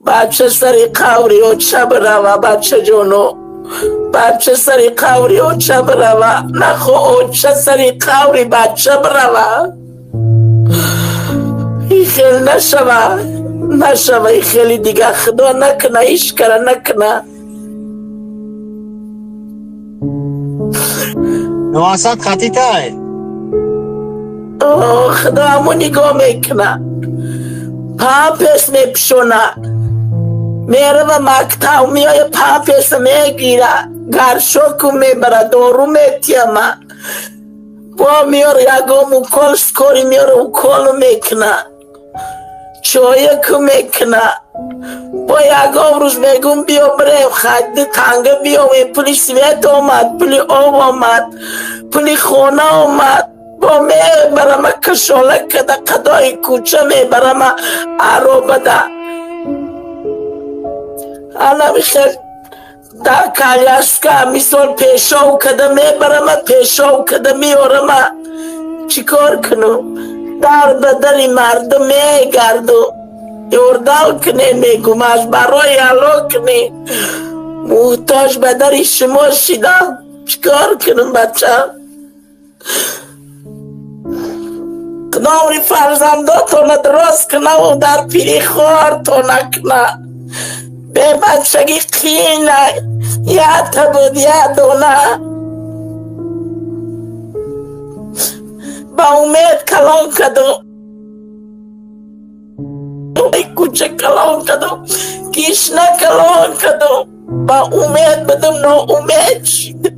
بچه سری قوری و چه بروا بچه جونو بچه سری قوری و چه بروا نخو او چه سری قوری بچه بروا ای خیلی نشوه ای خیلی دیگه خدا نکنه ایش کره نکنه نواسط خطی تای خدا همون نگاه میکنه پاپس میپشونه میره و مکتب میای پاپس میگیره گرشوکو میبره دارو میتیمه با میاره یکم اوکل سکوری میاره اوکل میکنه چایکو میکنه با یکم روز میگم بیا بریم خد تنگه بیا پلی سویت آمد پلی آب آمد پلی خونه آمد با میبرم کشاله کده قدای کوچه میبرم ارو بده حالا میخیر در کالیاسکا میسال پیشاو کده میبرم پیشاو کده میارم چی کار کنم در بدلی مردم میگردو یوردال کنه میگم از برای علا کنه محتاج بدری شما شیدم چی کار کنم بچه کناری فرزنداتون درست کنه و در پیری خوارتون نکنه به بچگی خینه یا بود یا دونه با امید کلان کدو کوچه کلان کدو کشنه کلان کدو با امید بدم نو امید شید